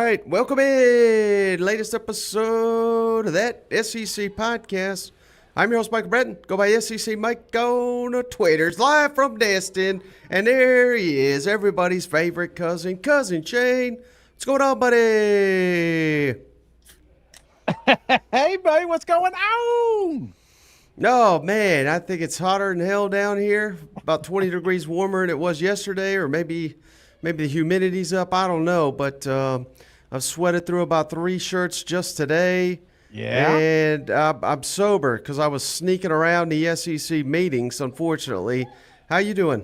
right, welcome in. Latest episode of that SEC podcast. I'm your host, Michael Breton. Go by SEC Mike on the Twitters. Live from Destin. And there he is, everybody's favorite cousin Shane. What's going on, buddy? Hey, buddy, what's going on? No, man, I think it's hotter than hell down here. About 20 degrees warmer than it was yesterday, or maybe the humidity's up. I don't know, but I've sweated through about 3 shirts just today. Yeah. And I'm sober because I was sneaking around the SEC meetings, unfortunately. How you doing?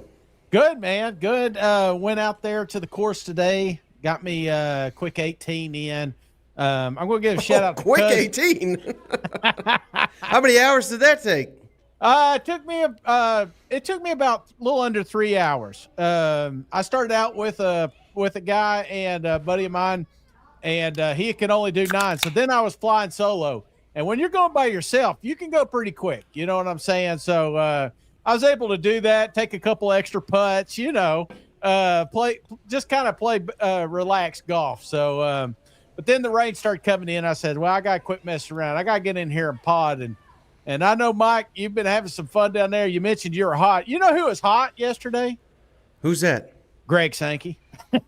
Good, man. Good. Went out there to the course today. Got me a quick 18 in. I'm going to give a shout out to quick 18? How many hours did that take? It took me about a little under 3 hours. I started out with a guy and a buddy of mine, and he could only do 9. So then I was flying solo. And when you're going by yourself, you can go pretty quick. You know what I'm saying? So I was able to do that, take a couple extra putts, play relaxed golf. So, but then the rain started coming in. I said, well, I got to quit messing around. I got to get in here and pod. And I know, Mike, you've been having some fun down there. You mentioned you're hot. You know who was hot yesterday? Who's that? Greg Sankey. Oh,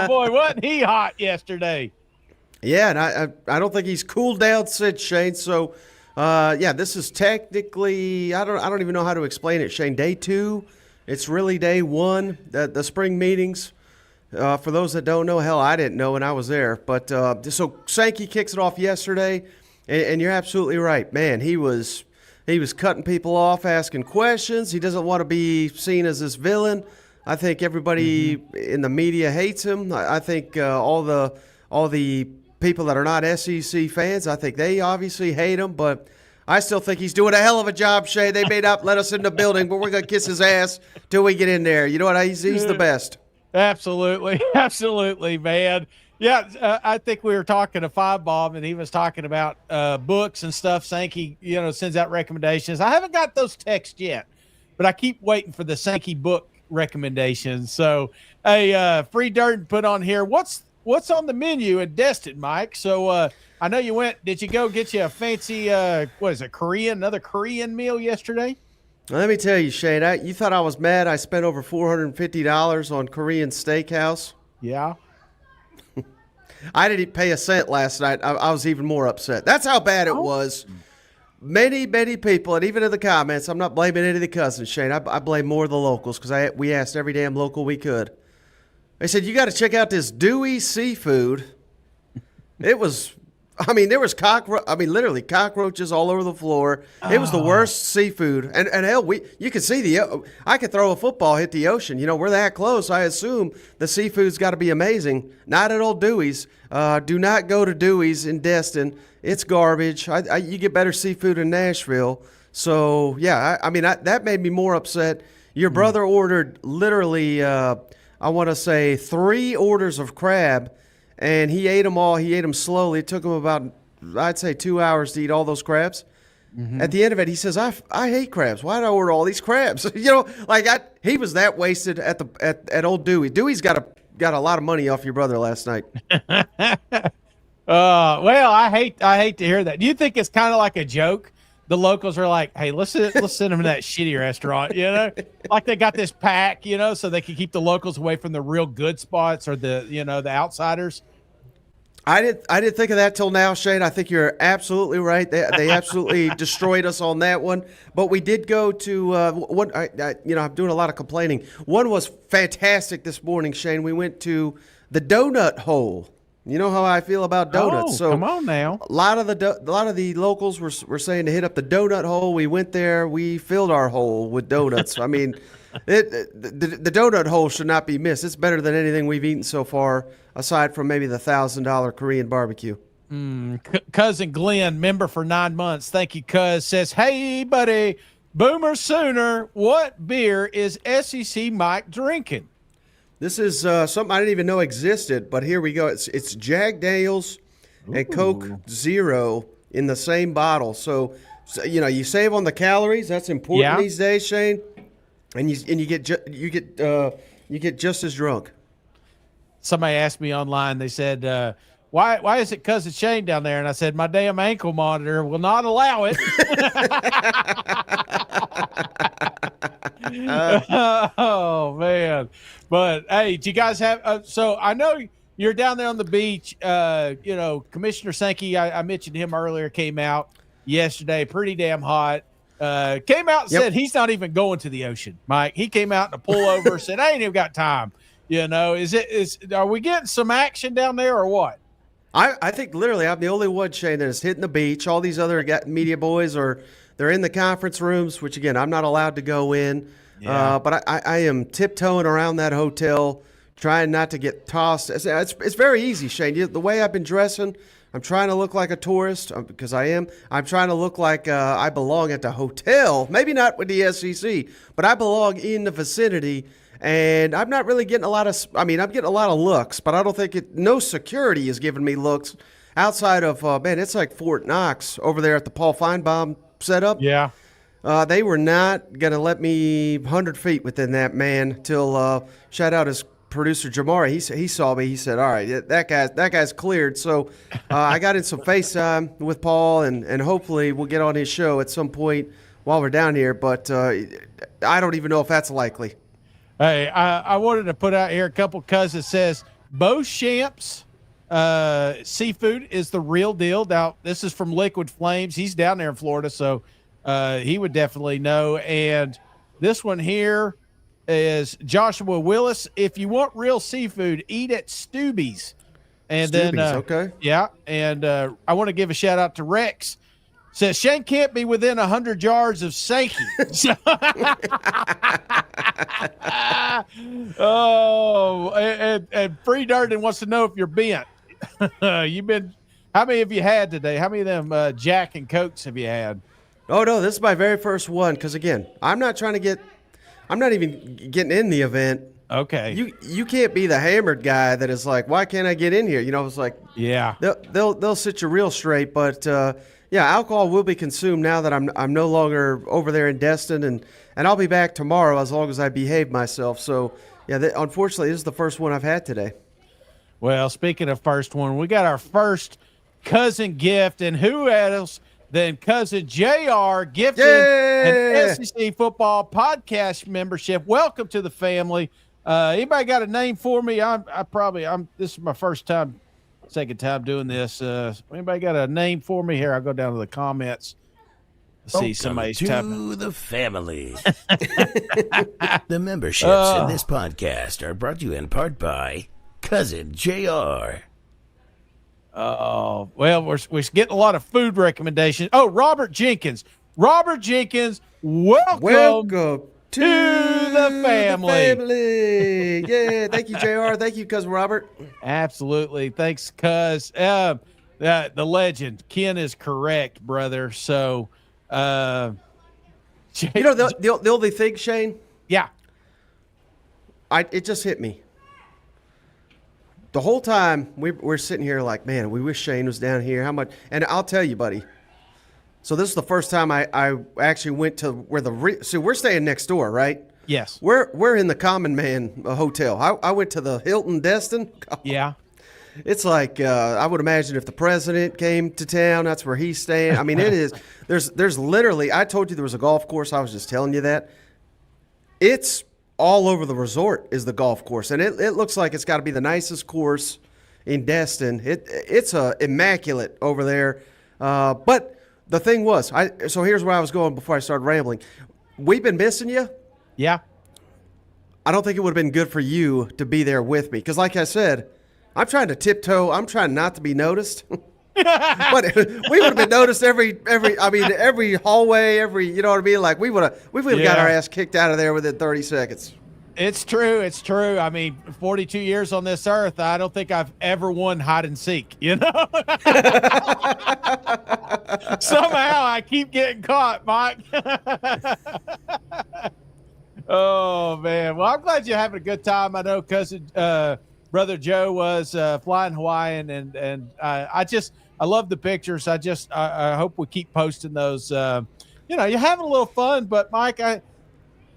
boy, wasn't he hot yesterday? Yeah, and I don't think he's cooled down since, Shane. So, this is technically, I don't even know how to explain it, Shane. Day 2, it's really day 1, the spring meetings. For those that don't know, hell, I didn't know when I was there. But so Sankey kicks it off yesterday, and you're absolutely right, man. He was cutting people off, asking questions. He doesn't want to be seen as this villain. I think everybody in the media hates him. I think all the people that are not SEC fans, I think they obviously hate him. But I still think he's doing a hell of a job, Shay. They may not let us in the building, but we're gonna kiss his ass till we get in there. You know what? He's the best. Absolutely, absolutely, man. Yeah, I think we were talking to Five Bob, and he was talking about books and stuff. Sankey, sends out recommendations. I haven't got those texts yet, but I keep waiting for the Sankey book recommendations. So, Free Dirt put on here. What's on the menu at Destin, Mike? So, I know you went. Did you go get you a fancy another Korean meal yesterday? Let me tell you, Shane. You thought I was mad? I spent over $450 on Korean steakhouse. Yeah. I didn't pay a cent last night. I was even more upset. That's how bad it was. Many people, and even in the comments, I'm not blaming any of the cousins, Shane. I blame more of the locals because we asked every damn local we could. They said, you got to check out this Dewey Seafood. There was literally cockroaches all over the floor. It was the worst seafood. And hell, you could see I could throw a football, hit the ocean. We're that close. I assume the seafood's got to be amazing. Not at old Dewey's. Do not go to Dewey's in Destin. It's garbage. You get better seafood in Nashville. So, yeah, that made me more upset. Your brother ordered literally, I want to say 3 orders of crab. And he ate them all. He ate them slowly. It took him about, I'd say, 2 hours to eat all those crabs. Mm-hmm. At the end of it, he says, I hate crabs. Why did I order all these crabs? He was that wasted at old Dewey. Dewey's got a lot of money off your brother last night. Well, I hate to hear that. Do you think it's kind of like a joke? The locals are like, hey, let's send them to that shitty restaurant, like they got this pack, so they can keep the locals away from the real good spots or the outsiders. I didn't think of that till now, Shane. I think you're absolutely right. They absolutely destroyed us on that one. But we did go to I'm doing a lot of complaining. One was fantastic this morning, Shane. We went to the Donut Hole. You know how I feel about donuts. Oh, so come on now. A lot of the locals were saying to hit up the donut hole. We went there. We filled our hole with donuts. The donut hole should not be missed. It's better than anything we've eaten so far, aside from maybe the $1,000 Korean barbecue. Cousin Glenn, member for 9 months. Thank you, Cuz. Says, hey, buddy, Boomer Sooner, what beer is SEC Mike drinking? This is something I didn't even know existed, but here we go. It's Jack Daniels and Coke Zero in the same bottle. So you save on the calories. That's important these days, Shane. And you get just as drunk. somebody asked me online, they said, why is it Cousin Shane down there? And I said, my damn ankle monitor will not allow it. Oh man. But hey, do you guys have, so I know you're down there on the beach. Commissioner Sankey, I mentioned him earlier, came out yesterday, pretty damn hot. Came out and said he's not even going to the ocean, Mike. He came out in a pullover, said, I ain't even got time. Are we getting some action down there or what? I think literally I'm the only one, Shane, that is hitting the beach. All these other media boys they're in the conference rooms, which again, I'm not allowed to go in. Yeah. But I am tiptoeing around that hotel, trying not to get tossed. It's very easy, Shane. The way I've been dressing, I'm trying to look like a tourist because I am. I'm trying to look like I belong at the hotel. Maybe not with the SEC, but I belong in the vicinity. And I'm not really getting I'm getting a lot of looks, but I don't think no security is giving me looks outside of, it's like Fort Knox over there at the Paul Feinbaum setup. Yeah. They were not going to let me 100 feet within that man till, shout out his producer Jamari. He saw me. He said, all right, that guy's cleared. So I got in some FaceTime with Paul, and hopefully we'll get on his show at some point while we're down here. But I don't even know if that's likely. Hey, I wanted to put out here a couple cuts. It says Beauchamp's seafood is the real deal. Now, this is from Liquid Flames. He's down there in Florida, so he would definitely know. And this one here is Joshua Willis. If you want real seafood, eat at Stubby's. And okay. Yeah, and I want to give a shout out to Rex. Says Shane can't be within 100 yards of Sankey. And Free Durden wants to know if you're bent. How many have you had today? How many of them Jack and Cokes have you had? Oh, no, this is my very first one because, again, I'm not even getting in the event. Okay. You can't be the hammered guy that is like, why can't I get in here? It's like, yeah, they'll sit you real straight, but alcohol will be consumed now that I'm no longer over there in Destin, and I'll be back tomorrow as long as I behave myself. So, unfortunately, this is the first one I've had today. Well, speaking of first one, we got our first cousin gift, and who else than cousin JR gifting an SEC football podcast membership. Welcome to the family. Anybody got a name for me? This is my second time doing this. Anybody got a name for me? Here, I'll go down to the comments. See somebody's typing. To the family. The memberships in this podcast are brought to you in part by Cousin JR. Oh, well, we're getting a lot of food recommendations. Oh, Robert Jenkins. Welcome to the family. Yeah, thank you, JR. Thank you, Cousin Robert. Absolutely. Thanks, Cuz. The legend. Ken is correct, brother. So, the only thing, Shane? Yeah. It just hit me. The whole time we're sitting here like, man, we wish Shane was down here. How much? And I'll tell you, buddy. So this is the first time I actually went to where we're staying next door, right? Yes. We're in the Common Man Hotel. I went to the Hilton Destin. Yeah. It's like I would imagine if the president came to town, that's where he's staying. I mean, it is. There's literally. I told you there was a golf course. I was just telling you that. It's all over the resort is the golf course, and it looks like it's got to be the nicest course in Destin. It's immaculate over there. But the thing was, so here's where I was going before I started rambling. We've been missing you. Yeah. I don't think it would have been good for you to be there with me because, like I said, I'm trying to tiptoe. I'm trying not to be noticed. But we would have been noticed every hallway, you know what I mean? Like we would have got our ass kicked out of there within 30 seconds. It's true. It's true. I mean, 42 years on this earth, I don't think I've ever won hide and seek, Somehow I keep getting caught, Mike. Oh, man. Well, I'm glad you're having a good time. I know cousin Brother Joe was flying Hawaiian, and I love the pictures. I hope we keep posting those. You're having a little fun, but Mike,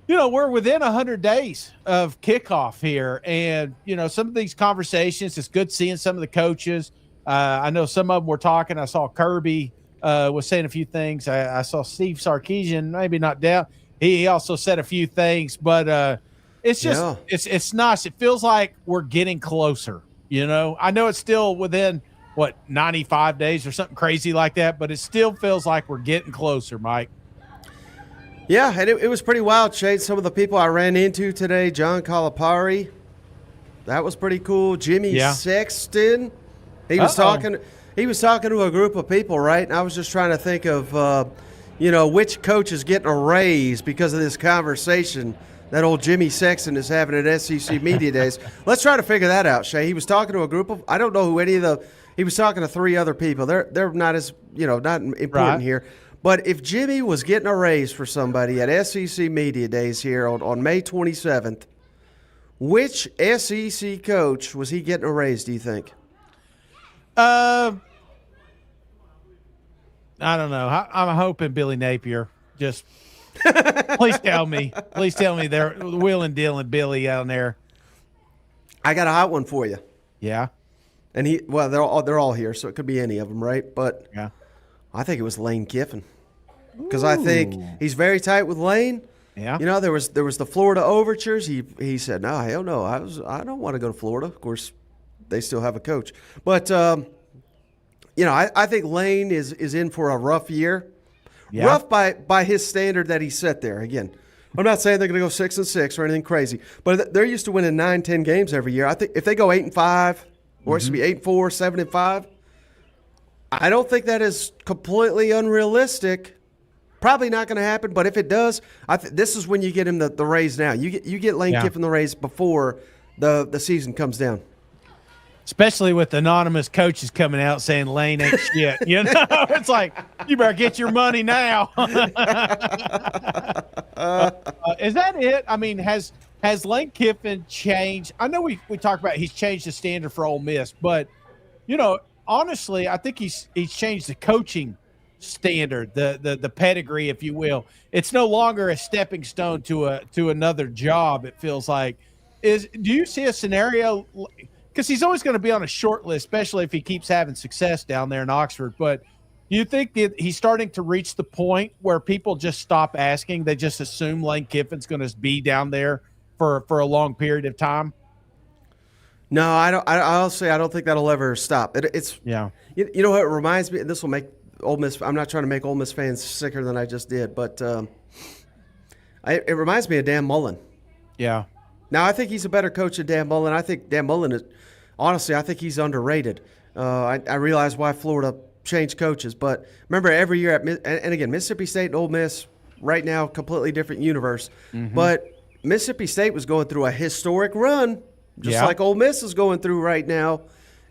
we're within 100 days of kickoff here. And, some of these conversations, it's good seeing some of the coaches. I know some of them were talking. I saw Kirby was saying a few things. I saw Steve Sarkisian, maybe not down. He also said a few things, but it's just, it's nice. It feels like we're getting closer. I know it's still within 95 days or something crazy like that, but it still feels like we're getting closer, Mike. Yeah, and it was pretty wild, Shade. Some of the people I ran into today, John Calipari, that was pretty cool. Jimmy Sexton, he was talking to a group of people, right? And I was just trying to think of, which coach is getting a raise because of this conversation that old Jimmy Sexton is having at SEC Media Days. Let's try to figure that out, Shay. He was talking to a group of, I don't know who he was talking to 3 other people. They're not as, not important here. But if Jimmy was getting a raise for somebody at SEC Media Days here on May 27th, which SEC coach was he getting a raise, do you think? I don't know. I'm hoping Billy Napier. Just please tell me. Please tell me they're Will and Dylan Billy down there. I got a hot one for you. Yeah. And they're all here, so it could be any of them, right? But yeah. I think it was Lane Kiffin, because I think he's very tight with Lane. Yeah, there was the Florida overtures. He said, "No, hell no, I don't want to go to Florida." Of course, they still have a coach, but I think Lane is in for a rough year. Yeah. Rough by his standard that he set there. Again, I'm not saying they're going to go 6-6 or anything crazy, but they're used to winning 9-10 games every year. I think if they go 8-5, or it should be 8-4, 7-5. I don't think that is completely unrealistic. Probably not going to happen, but if it does, this is when you get him the raise now. You get Lane Kiffin the raise before the season comes down. Especially with anonymous coaches coming out saying Lane ain't shit. It's like, you better get your money now. Is that it? I mean, has Lane Kiffin changed? I know we talked about he's changed the standard for Ole Miss, but, honestly, I think he's changed the coaching standard, the pedigree, if you will. It's no longer a stepping stone to another job. It feels like. Do you see a scenario? Because he's always going to be on a short list, especially if he keeps having success down there in Oxford. But do you think that he's starting to reach the point where people just stop asking? They just assume Lane Kiffin's going to be down there for a long period of time? No, I don't. I'll say I don't think that'll ever stop. It's yeah. You know what it reminds me? This will make Ole Miss. I'm not trying to make Ole Miss fans sicker than I just did, but it reminds me of Dan Mullen. Yeah. Now I think he's a better coach than Dan Mullen. I think Dan Mullen is honestly. I think he's underrated. I realize why Florida changed coaches, but remember every year and again Mississippi State and Ole Miss right now completely different universe. Mm-hmm. But Mississippi State was going through a historic run. Just like Ole Miss is going through right now.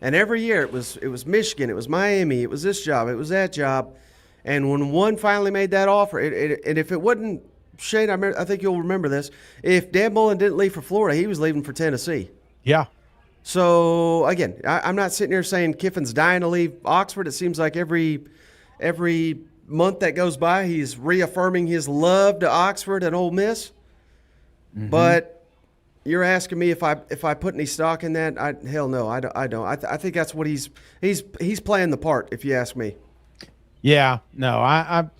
And every year it was Michigan, it was Miami, it was this job, it was that job. And when one finally made that offer, and if it wasn't, Shane, I think you'll remember this, if Dan Mullen didn't leave for Florida, he was leaving for Tennessee. Yeah. So, again, I'm not sitting here saying Kiffin's dying to leave Oxford. It seems like every month that goes by, he's reaffirming his love to Oxford and Ole Miss. Mm-hmm. But you're asking me if I put any stock in that? Hell no, I don't. I think that's what he's playing the part. If you ask me. Yeah, no,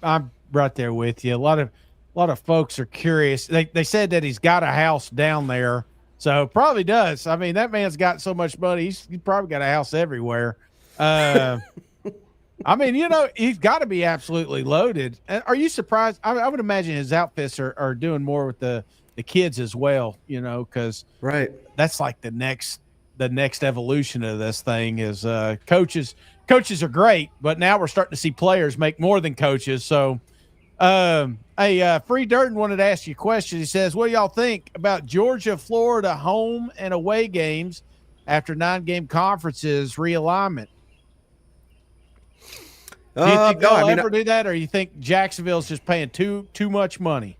I'm right there with you. A lot of folks are curious. They said that he's got a house down there, so probably does. I mean, that man's got so much money. He's probably got a house everywhere. I mean, he's got to be absolutely loaded. Are you surprised? I would imagine his outfits are doing more with the kids as well, because that's like the next evolution of this thing is coaches are great, but now we're starting to see players make more than coaches. So Free Durden wanted to ask you a question. He says, what do y'all think about Georgia, Florida home and away games after 9-game conferences realignment? Do you think they'll ever do that, or you think Jacksonville's just paying too much money?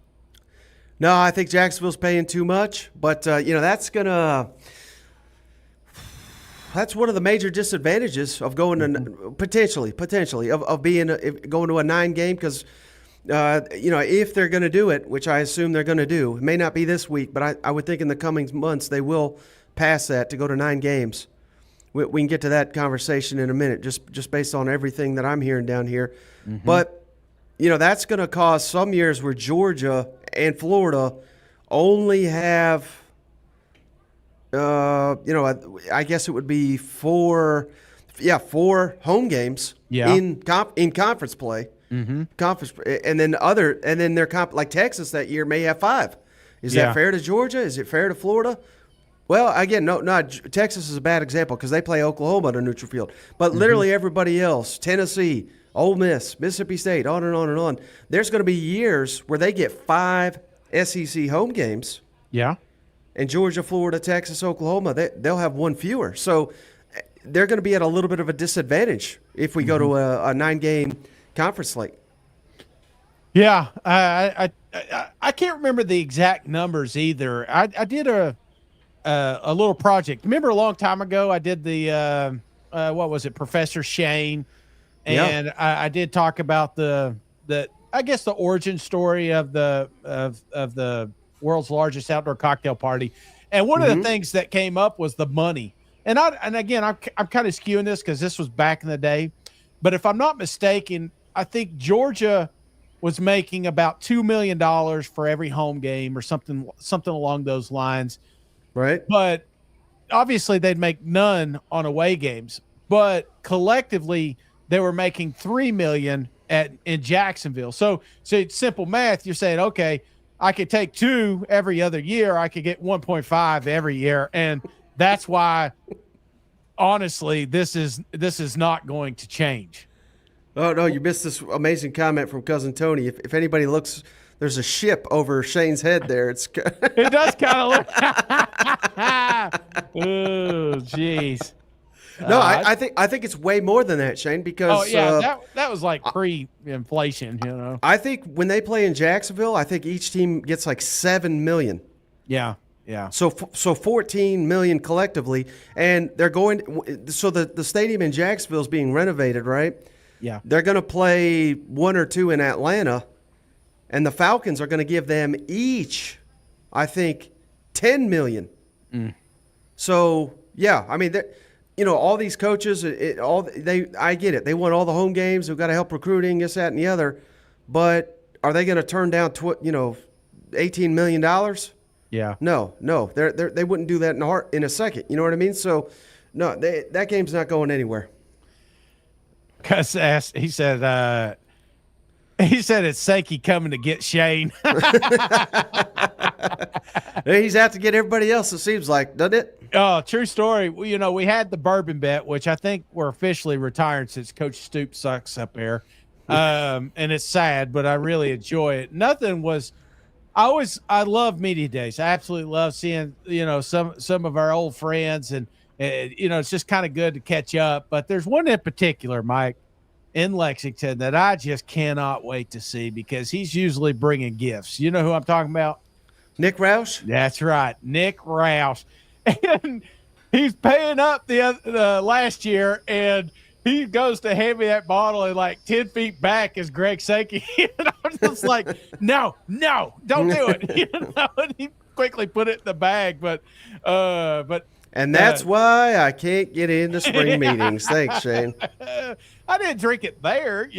No, I think Jacksonville's paying too much, but that's one of the major disadvantages of going to potentially of going to a 9-game, because if they're going to do it, which I assume they're going to do, it may not be this week, but I would think in the coming months they will pass that to go to 9 games. We can get to that conversation in a minute, just based on everything that I'm hearing down here. Mm-hmm. But, that's going to cause some years where Georgia and Florida only have, I guess it would be 4 home games in conference play. Mm-hmm. Conference, and then their like Texas that year may have 5. Is that fair to Georgia? Is it fair to Florida? Well, again, no, Texas is a bad example because they play Oklahoma at a neutral field. But literally everybody else, Tennessee, Ole Miss, Mississippi State, on and on and on. There's going to be years where they get 5 SEC home games. Yeah. And Georgia, Florida, Texas, Oklahoma, they'll have 1 fewer. So they're going to be at a little bit of a disadvantage if we go to a 9-game conference slate. Yeah, I can't remember the exact numbers either. I did a little project. Remember a long time ago I did the what was it, Professor Shane, and I did talk about the I guess the origin story of the world's largest outdoor cocktail party, and one of the things that came up was the money. And again I'm kind of skewing this because this was back in the day, but if I'm not mistaken, I think Georgia was making about $2 million for every home game or something along those lines. Right. But obviously they'd make none on away games, but collectively they were making $3 million in Jacksonville. So it's simple math. You're saying, okay, I could take 2 every other year. I could get 1.5 every year. And that's why, honestly, this is not going to change. Oh, no, you missed this amazing comment from Cousin Tony. If anybody looks, there's a ship over Shane's head there. It does kind of look. Oh, jeez. No, I think it's way more than that, Shane, because that was like pre-inflation, I think when they play in Jacksonville, I think each team gets like $7 million. Yeah. So $14 million collectively, and they're going. So the stadium in Jacksonville is being renovated, right? Yeah. They're going to play 1 or 2 in Atlanta, and the Falcons are going to give them each, I think, $10 million. So yeah, I mean, all these coaches, I get it. They want all the home games. They've got to help recruiting, this, that, and the other. But are they going to turn down, $18 million? Yeah. No. They wouldn't do that in a second. You know what I mean? So no, that game's not going anywhere. Cuss ass. He said it's Sankey coming to get Shane. He's out to get everybody else, it seems like, doesn't it? Oh, true story. We had the bourbon bet, which I think we're officially retired since Coach Stoop sucks up there. And it's sad, but I really enjoy it. I love media days. I absolutely love seeing, some of our old friends, and it's just kind of good to catch up. But there's one in particular, Mike, in Lexington that I just cannot wait to see because he's usually bringing gifts. You know who I'm talking about? Nick Roush? That's right, Nick Roush. And he's paying up the last year, and he goes to hand me that bottle, and like 10 feet back is Greg Sankey. And I'm just like, no, don't do it. And he quickly put it in the bag, but and that's why I can't get into spring meetings. Thanks, Shane. I didn't drink it there,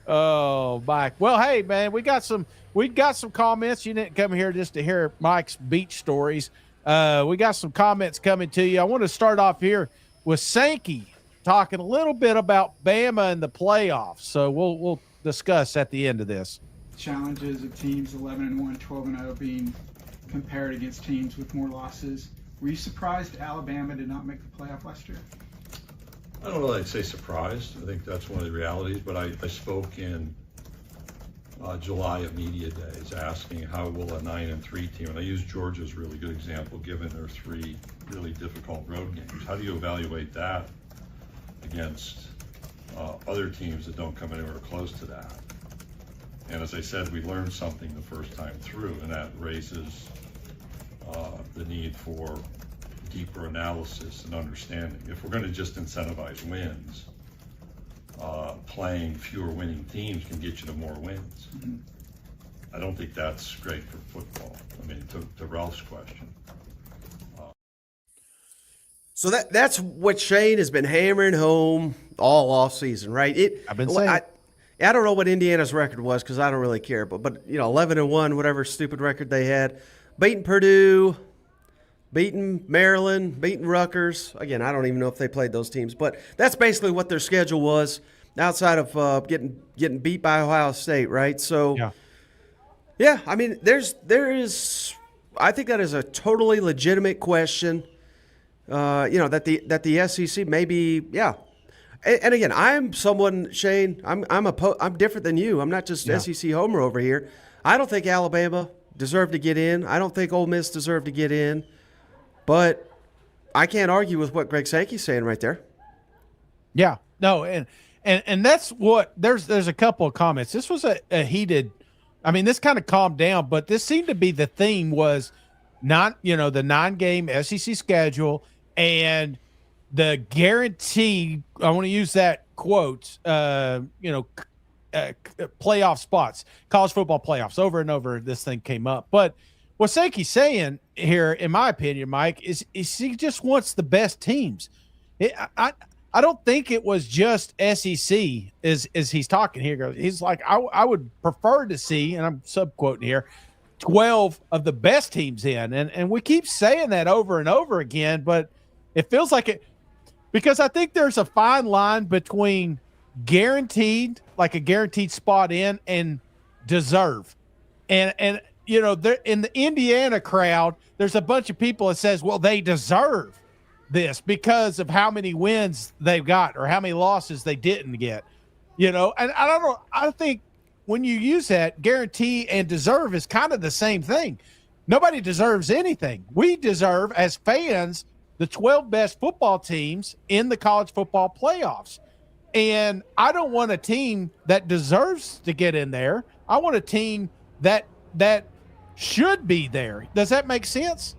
Oh, Mike. Well, hey, man, we got some comments. You didn't come here just to hear Mike's beach stories. We got some comments coming to you. I want to start off here with Sankey talking a little bit about Bama and the playoffs. So we'll discuss at the end of this. Challenges of teams 11-1, 12-0 being compared against teams with more losses. Were you surprised Alabama did not make the playoff last year? I don't know that I'd say surprised. I think that's one of the realities, but I spoke in July of media days asking how will a 9-3 team, and I use Georgia as a really good example given their 3 really difficult road games. How do you evaluate that against other teams that don't come anywhere close to that? And as I said, we learned something the first time through, and that raises the need for deeper analysis and understanding. If we're going to just incentivize wins, playing fewer winning teams can get you to more wins. Mm-hmm. I don't think that's great for football. I mean, to Ralph's question. So that's what Shane has been hammering home all off season, right? I've been saying. I don't know what Indiana's record was because I don't really care, but 11-1, whatever stupid record they had, beating Purdue, beating Maryland, beating Rutgers. Again, I don't even know if they played those teams, but that's basically what their schedule was outside of getting beat by Ohio State, right? So, yeah, I mean, there is. I think that is a totally legitimate question. That the SEC maybe, yeah. And again, I'm someone, Shane. I'm different than you. I'm not just SEC homer over here. I don't think Alabama deserved to get in. I don't think Ole Miss deserved to get in. But I can't argue with what Greg Sankey's saying right there. Yeah, no, and that's what there's a couple of comments. This was a heated. I mean, this kind of calmed down, but this seemed to be the theme was not the 9-game SEC schedule and the guaranteed, I want to use that quote, playoff spots, college football playoffs, over and over. This thing came up, but what Sankey's saying here, in my opinion, Mike, is he just wants the best teams. I don't think it was just SEC as he's talking here. He's like, I would prefer to see, and I'm subquoting here, 12 of the best teams in, and we keep saying that over and over again, but it feels like it. Because I think there's a fine line between guaranteed, like a guaranteed spot in, and deserve. And there in the Indiana crowd, there's a bunch of people that says, well, they deserve this because of how many wins they've got or how many losses they didn't get. And I don't know. I think when you use that, guarantee and deserve is kind of the same thing. Nobody deserves anything. We deserve, as fans, the 12 best football teams in the college football playoffs. And I don't want a team that deserves to get in there. I want a team that should be there. Does that make sense?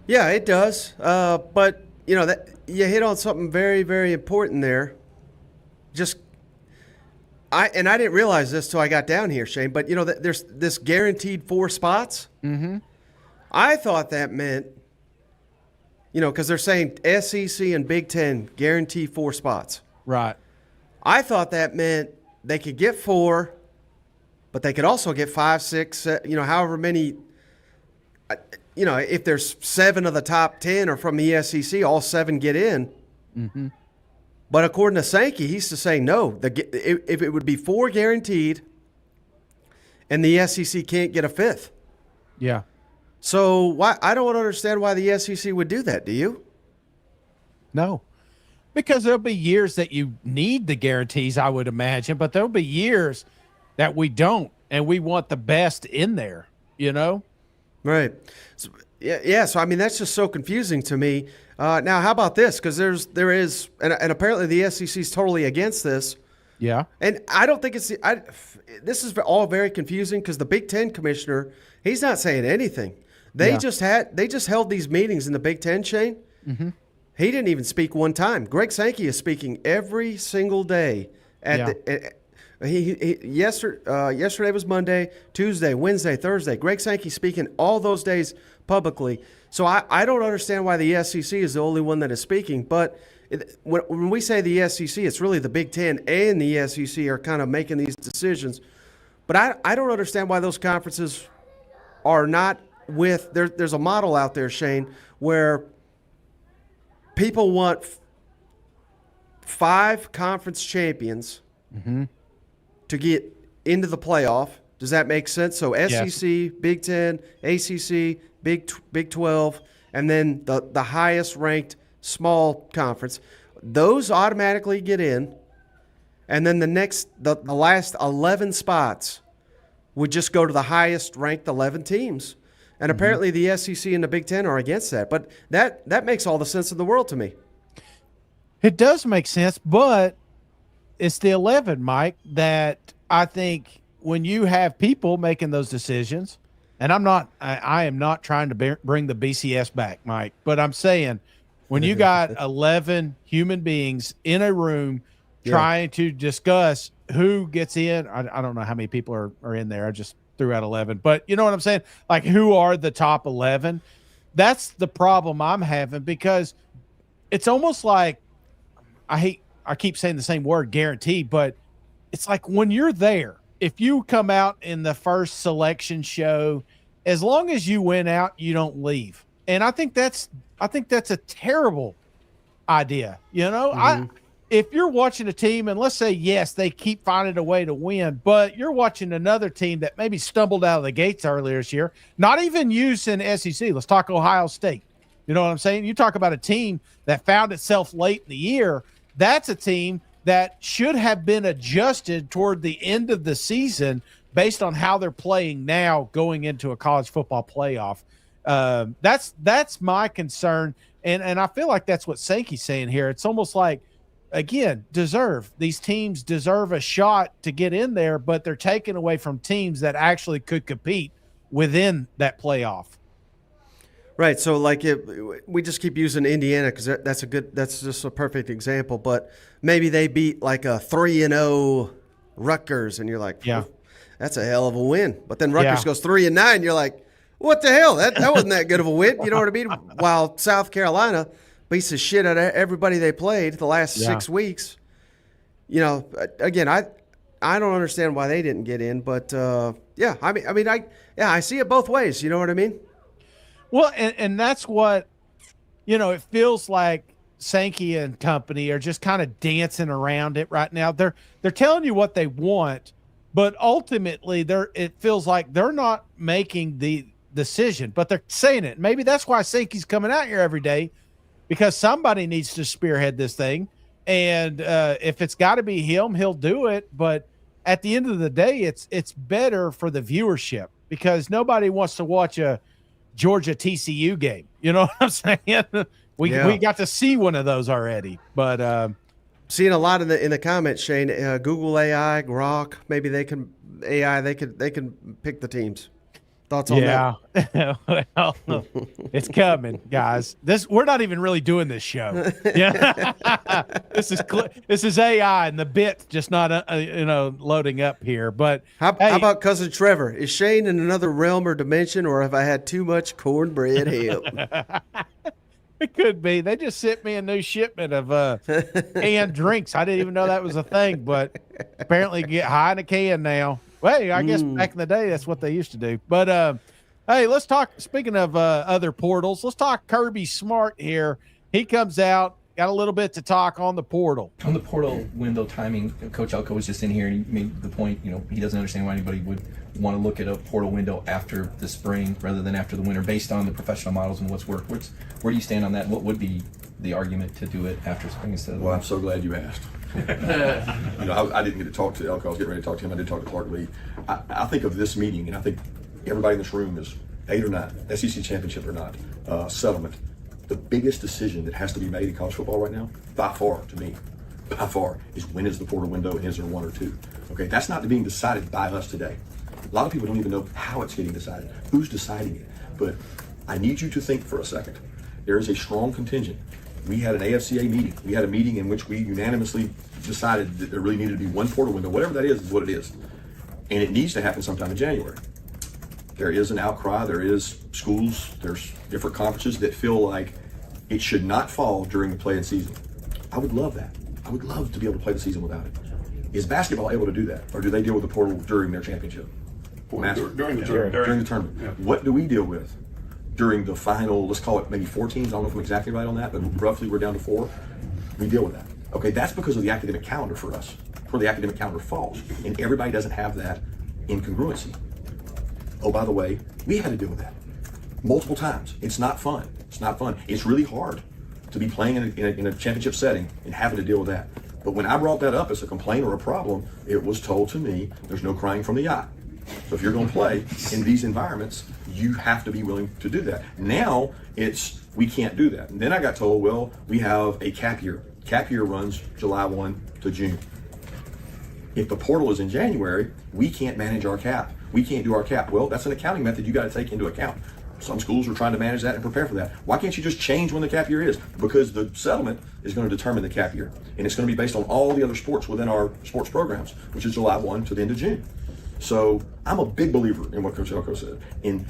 Yeah, it does. But that you hit on something very, very important there. I didn't realize this till I got down here, Shane, but there's this guaranteed 4 spots. Mm-hmm. I thought that meant because they're saying SEC and Big Ten guarantee 4 spots. Right. I thought that meant they could get 4, but they could also get 5, 6, however many. If there's 7 of the top 10 are from the SEC, all 7 get in. Mm-hmm. But according to Sankey, he's to say no. If it would be 4 guaranteed, and the SEC can't get a 5th. Yeah. So why? I don't understand why the SEC would do that. Do you? No, because there'll be years that you need the guarantees, I would imagine, but there'll be years that we don't, and we want the best in there. Right. So, yeah. So I mean, that's just so confusing to me. Now, how about this? Because there is, and apparently the SEC is totally against this. Yeah. And I don't think this is all very confusing because the Big Ten commissioner, he's not saying anything. They just held these meetings in the Big Ten, Shane. Mm-hmm. He didn't even speak one time. Greg Sankey is speaking every single day. Yesterday was Monday, Tuesday, Wednesday, Thursday. Greg Sankey speaking all those days publicly. So I don't understand why the SEC is the only one that is speaking. But when we say the SEC, it's really the Big Ten and the SEC are kind of making these decisions. But I don't understand why those conferences are not with. There's a model out there, Shane, where people want 5 conference champions to get into the playoff. Does that make sense? So SEC, yes. Big Ten, ACC, Big 12, and then the highest ranked small conference. Those automatically get in, and then the last 11 spots would just go to the highest ranked 11 teams. And apparently the SEC and the Big Ten are against that. But that makes all the sense in the world to me. It does make sense, but it's the 11, Mike, that I think when you have people making those decisions, and I am not trying to bring the BCS back, Mike, but I'm saying when you got 11 human beings in a room trying to discuss who gets in. I don't know how many people are in there. I just threw out 11, but you know what I'm saying? Like, who are the top 11? That's the problem I'm having, because it's almost like, I keep saying the same word, guarantee, but it's like when you're there, if you come out in the first selection show, as long as you win out, you don't leave. And I think that's a terrible idea. You know, if you're watching a team, and let's say, yes, they keep finding a way to win, but you're watching another team that maybe stumbled out of the gates earlier this year, not even used in SEC. Let's talk Ohio State. You know what I'm saying? You talk about a team that found itself late in the year. That's a team that should have been adjusted toward the end of the season based on how they're playing now going into a college football playoff. That's my concern. And I feel like that's what Sankey's saying here. It's almost like, again, these teams deserve a shot to get in there, but they're taken away from teams that actually could compete within that playoff. Right. So, like, we just keep using Indiana because that's just a perfect example. But maybe they beat like a 3-0 Rutgers, and you're like, yeah, that's a hell of a win. But then Rutgers goes 3-9. You're like, what the hell? That wasn't that good of a win. You know what I mean? While South Carolina beats the shit out of everybody they played the last 6 weeks. You know, again, I don't understand why they didn't get in, but I see it both ways. You know what I mean? Well, and that's what, you know, it feels like Sankey and company are just kind of dancing around it right now. They're telling you what they want, but ultimately it feels like they're not making the decision, but they're saying it. Maybe that's why Sankey's coming out here every day, because somebody needs to spearhead this thing. And if it's got to be him, he'll do it. But at the end of the day, it's better for the viewership, because nobody wants to watch a Georgia TCU game. You know what I'm saying? We got to see one of those already, but seeing a lot in the comments, Shane, Google AI, Grok, maybe they can pick the teams. Thoughts on that? Well, it's coming, guys. We're not even really doing this show. Yeah, this is AI, and the bit's just not loading up here. But how about cousin Trevor? Is Shane in another realm or dimension, or have I had too much cornbread help? It could be. They just sent me a new shipment of canned drinks. I didn't even know that was a thing, but apparently get high in a can now. Well, I guess back in the day, that's what they used to do. But, hey, let's talk, speaking of other portals, let's talk Kirby Smart here. He comes out, got a little bit to talk on the portal. On the portal window timing, Coach Elko was just in here, and he made the point, he doesn't understand why anybody would want to look at a portal window after the spring rather than after the winter based on the professional models and what's worked. Where do you stand on that? What would be the argument to do it after spring instead of the winter? I'm so glad you asked. I didn't get to talk to Elko. I was getting ready to talk to him. I did talk to Clark Lee. I think of this meeting, and I think everybody in this room is 8 or 9, SEC championship or not, settlement. The biggest decision that has to be made in college football right now, by far, is when is the portal window and is there 1 or 2? Okay, that's not being decided by us today. A lot of people don't even know how it's getting decided, who's deciding it. But I need you to think for a second. There is a strong contingent. We had an AFCA meeting. We had a meeting in which we unanimously decided that there really needed to be 1 portal window. Whatever that is what it is. And it needs to happen sometime in January. There is an outcry. There is schools. There's different conferences that feel like it should not fall during the play-in season. I would love that. I would love to be able to play the season without it. Is basketball able to do that? Or do they deal with the portal during their championship? During the tournament. Yeah. What do we deal with during the final, let's call it maybe 4 teams? I don't know if I'm exactly right on that, but roughly we're down to 4. We deal with that. Okay, that's because of the academic calendar for us, where the academic calendar falls. And everybody doesn't have that incongruency. Oh, by the way, we had to deal with that multiple times. It's not fun. It's not fun. It's really hard to be playing in a championship setting and having to deal with that. But when I brought that up as a complaint or a problem, it was told to me, there's no crying from the yacht. So if you're going to play in these environments, you have to be willing to do that. Now we can't do that. And then I got told, well, we have a cap year. Cap year runs July 1 to June. If the portal is in January, we can't manage our cap. We can't do our cap. Well, that's an accounting method you got to take into account. Some schools are trying to manage that and prepare for that. Why can't you just change when the cap year is? Because the settlement is going to determine the cap year. And it's going to be based on all the other sports within our sports programs, which is July 1 to the end of June. So I'm a big believer in what Coach Elko said. And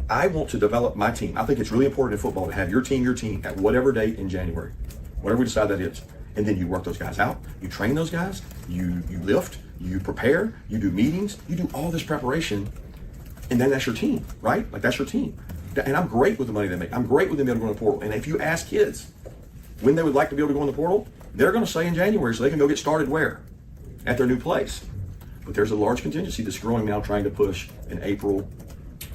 I want to develop my team. I think it's really important in football to have your team at whatever date in January, whatever we decide that is. And then you work those guys out, you train those guys, you lift, you prepare, you do meetings, you do all this preparation, and then that's your team, right? Like that's your team. And I'm great with the money they make. I'm great with them being able to go in the portal. And if you ask kids when they would like to be able to go in the portal, they're going to say in January so they can go get started where? At their new place. But there's a large contingency that's growing now trying to push in April,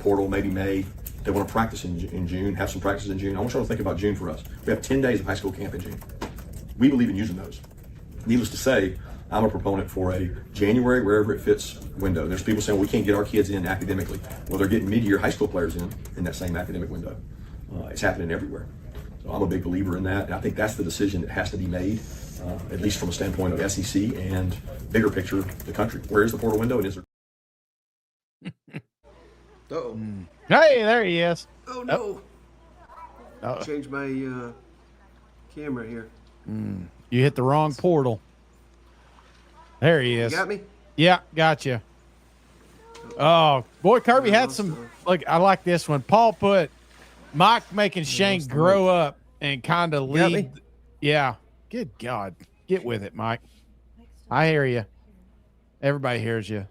portal, maybe May. They want to practice in June, have some practices in June. I want you to think about June for us. We have 10 days of high school camp in June. We believe in using those. Needless to say, I'm a proponent for a January, wherever it fits window. There's people saying we can't get our kids in academically. Well, they're getting mid-year high school players in that same academic window. It's happening everywhere. So I'm a big believer in that. And I think that's the decision that has to be made, at least from a standpoint of SEC and bigger picture, the country. Where is the portal window and is there? Uh-oh. Hey, there he is. Oh, no. Oh. Change my camera here. You hit the wrong portal. There he is. You got me? Yeah, got you. Oh, boy, Kirby had some. Look, I like this one. Paul put Mike making Shane grow up and kind of Got lead. me? Yeah. Good God. Get with it, Mike. I hear you. Everybody hears you.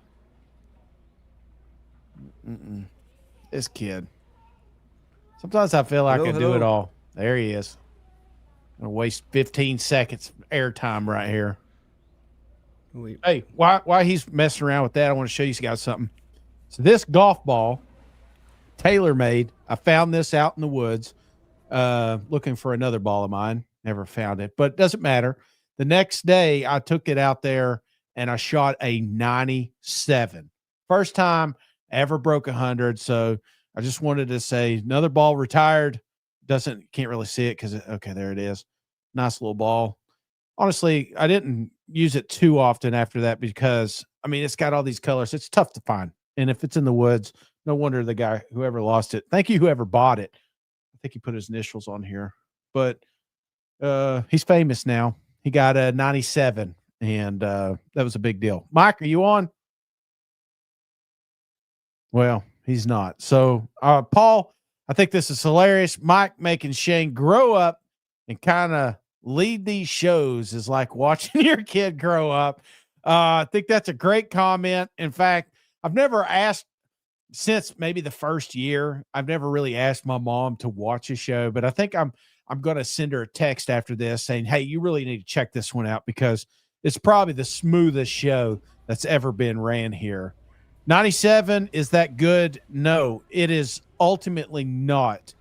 This kid. Sometimes I feel like I do it all. There he is. I'm gonna waste 15 seconds of airtime right here. Wait. Hey, while he's messing around with that, I want to show you guys something. So this golf ball, tailor-made. I found this out in the woods, looking for another ball of mine. Never found it, but it doesn't matter. The next day, I took it out there and I shot a 97. First time I ever broke 100. So I just wanted to say another ball retired. Can't really see it because, okay, there it is. Nice little ball. Honestly, I didn't use it too often after that because, I mean, it's got all these colors. It's tough to find. And if it's in the woods, no wonder the guy, whoever lost it, thank you, whoever bought it. I think he put his initials on here. But he's famous now. He got a 97, and that was a big deal. Mike, are you on? Well, he's not. So, Paul, I think this is hilarious. Mike making Shane grow up and kind of lead these shows is like watching your kid grow up. I think that's a great comment. In fact, I've never asked since maybe the first year. I've never really asked my mom to watch a show, but I think I'm going to send her a text after this saying, hey, you really need to check this one out because it's probably the smoothest show that's ever been ran here. 97, is that good? No, it is ultimately not.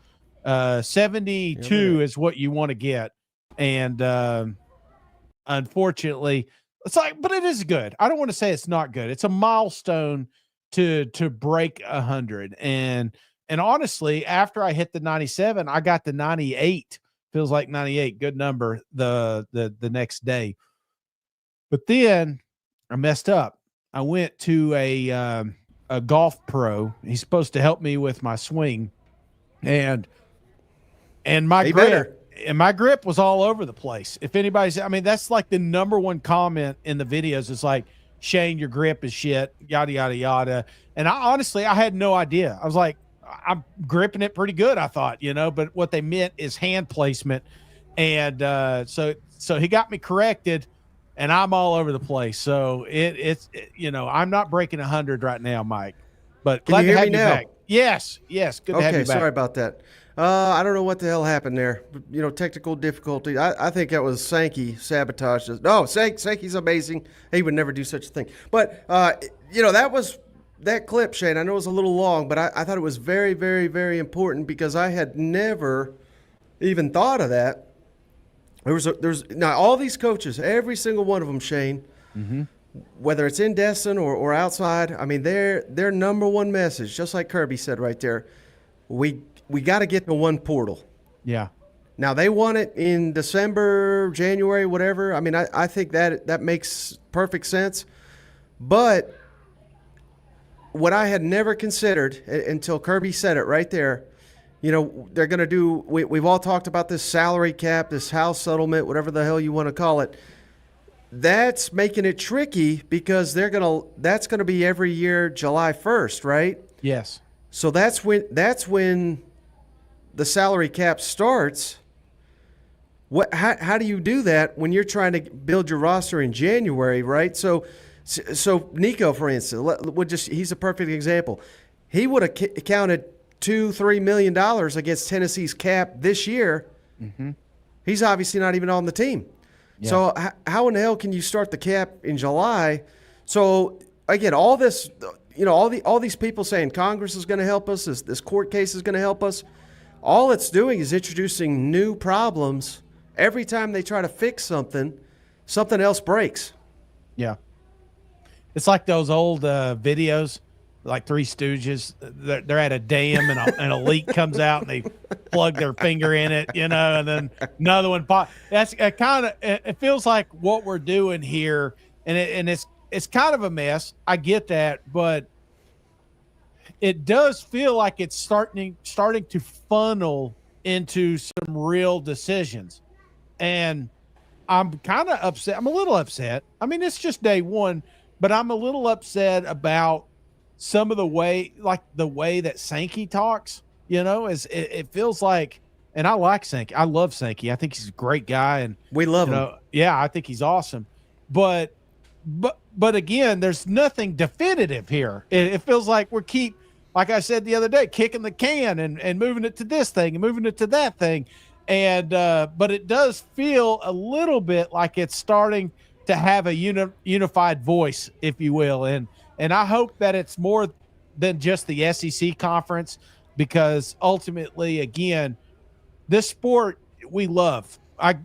72 is what you want to get. And unfortunately, it's like, but it is good. I don't want to say it's not good. It's a milestone to break 100. And honestly, after I hit the 97, I got the 98. Feels like 98, good number the next day. But then I messed up. I went to a golf pro. He's supposed to help me with my swing, and my grip was all over the place. If anybody's, I mean, that's like the number one comment in the videos. It's like, Shane, your grip is shit, yada yada yada. And I had no idea. I was like, I'm gripping it pretty good, I thought, but what they meant is hand placement. And so he got me corrected. And I'm all over the place. So it's I'm not breaking 100 right now, Mike. But glad to have you back. Yes. Good to have you back. Sorry about that. I don't know what the hell happened there. Technical difficulty. I think that was Sankey sabotaged us. No, Sankey's amazing. He would never do such a thing. But that was that clip, Shane. I know it was a little long, but I thought it was very, very, very important because I had never even thought of that. There's now all these coaches, every single one of them, Shane, whether it's in Destin or outside, I mean, their number one message, just like Kirby said right there, we got to get to one portal. Yeah. Now, they want it in December, January, whatever. I mean, I think that makes perfect sense. But what I had never considered until Kirby said it right there they're going to do. We've all talked about this salary cap, this house settlement, whatever the hell you want to call it. That's making it tricky because that's going to be every year July 1st, right? Yes. So that's when the salary cap starts. How do you do that when you're trying to build your roster in January, right? So Nico, for instance, he's a perfect example. He would have counted $2-3 million against Tennessee's cap this year. Mm-hmm. He's obviously not even on the team. Yeah. So how in the hell can you start the cap in July? So again, all this, all these people saying Congress is going to help us, this court case is going to help us. All it's doing is introducing new problems. Every time they try to fix something else breaks. Yeah. It's like those old videos, like Three Stooges. They're at a dam and a leak comes out and they plug their finger in it, and then another one pops. That's kind of, it feels like what we're doing here, and it's kind of a mess. I get that, but it does feel like it's starting to funnel into some real decisions. And I'm kind of upset. I'm a little upset. I mean, it's just day one, but I'm a little upset about some of the way that Sankey talks, it feels like, and I like Sankey. I love Sankey. I think he's a great guy. And we love him. Yeah, I think he's awesome. But again, there's nothing definitive here. It feels like like I said the other day, kicking the can and moving it to this thing and moving it to that thing. And but it does feel a little bit like it's starting to have a unified voice, if you will. And I hope that it's more than just the SEC conference, because ultimately, again, this sport we love.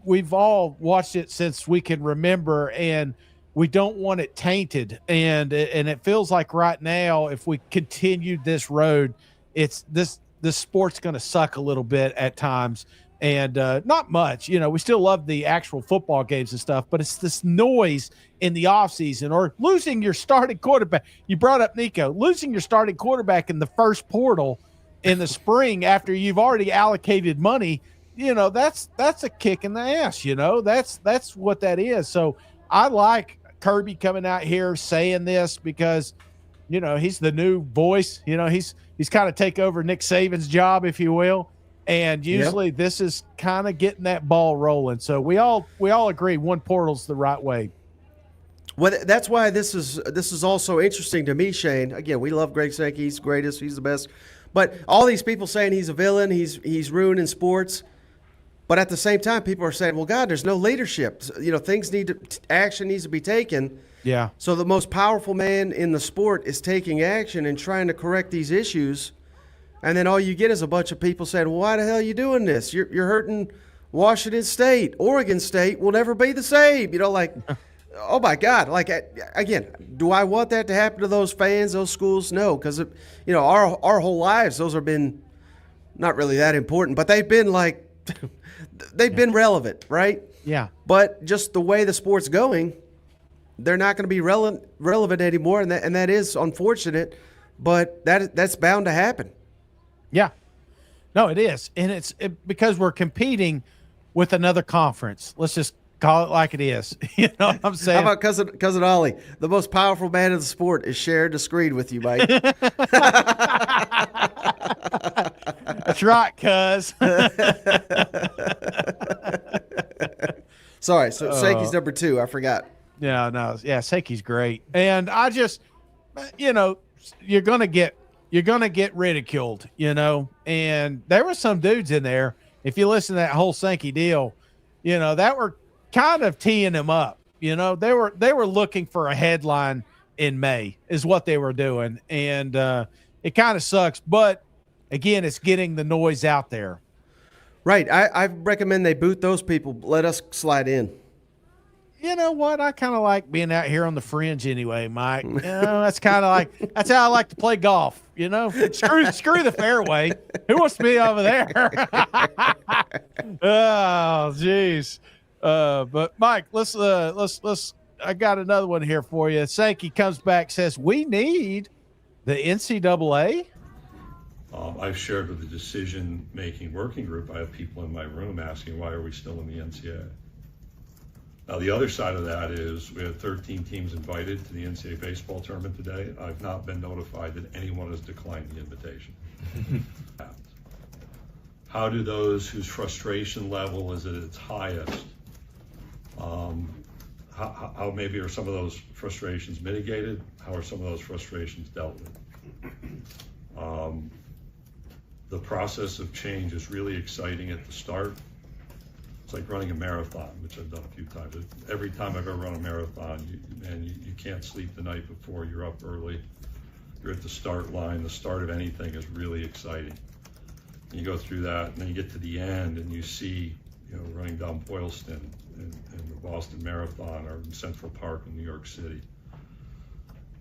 We've all watched it since we can remember, and we don't want it tainted. And it feels like right now, if we continued this road, this sport's going to suck a little bit at times. And not much, we still love the actual football games and stuff, but it's this noise in the offseason or losing your starting quarterback. You brought up Nico, losing your starting quarterback in the first portal in the spring after you've already allocated money. That's a kick in the ass. That's what that is. So I like Kirby coming out here saying this because, he's the new voice. He's kind of take over Nick Saban's job, if you will. And usually this is kind of getting that ball rolling. So we all agree one portal's the right way. Well, that's why this is also interesting to me, Shane. Again, we love Greg Sankey. He's the greatest. He's the best. But all these people saying he's a villain, he's ruining sports. But at the same time, people are saying, well, God, there's no leadership. Action needs to be taken. Yeah. So the most powerful man in the sport is taking action and trying to correct these issues. And then all you get is a bunch of people saying, well, why the hell are you doing this? You're hurting Washington State. Oregon State will never be the same. Oh, my God. Like, again, do I want that to happen to those fans, those schools? No, because, our whole lives, those have been not really that important. But they've been, been relevant, right? Yeah. But just the way the sport's going, they're not going to be relevant anymore, and that is unfortunate. But that's bound to happen. Yeah, no, it is. And because we're competing with another conference. Let's just call it like it is. You know what I'm saying? How about cousin Ollie? The most powerful man in the sport is sharing the screen with you, Mike. That's right, cuz. Sorry, so Sankey's number 2. I forgot. Yeah, no. Yeah, Sankey's great. And I just, you're going to get ridiculed, and there were some dudes in there, if you listen to that whole Sankey deal, that were kind of teeing him up. They were looking for a headline in May is what they were doing. And it kind of sucks, but again, it's getting the noise out there. Right. I recommend they boot those people. Let us slide in. You know what? I kind of like being out here on the fringe anyway, Mike. That's kind of that's how I like to play golf. Screw the fairway. Who wants to be over there? Oh, jeez. But Mike, let's. I got another one here for you. Sankey comes back, says we need the NCAA. I've shared with the decision-making working group, I have people in my room asking, why are we still in the NCAA? Now, the other side of that is we had 13 teams invited to the NCAA baseball tournament today. I've not been notified that anyone has declined the invitation. How do those whose frustration level is at its highest, how maybe are some of those frustrations mitigated? How are some of those frustrations dealt with? The process of change is really exciting at the start. It's like running a marathon, which I've done a few times. Every time I've ever run a marathon, you can't sleep the night before. You're up early. You're at the start line. The start of anything is really exciting. You go through that, and then you get to the end, and you see, running down Boylston and the Boston Marathon, or in Central Park in New York City,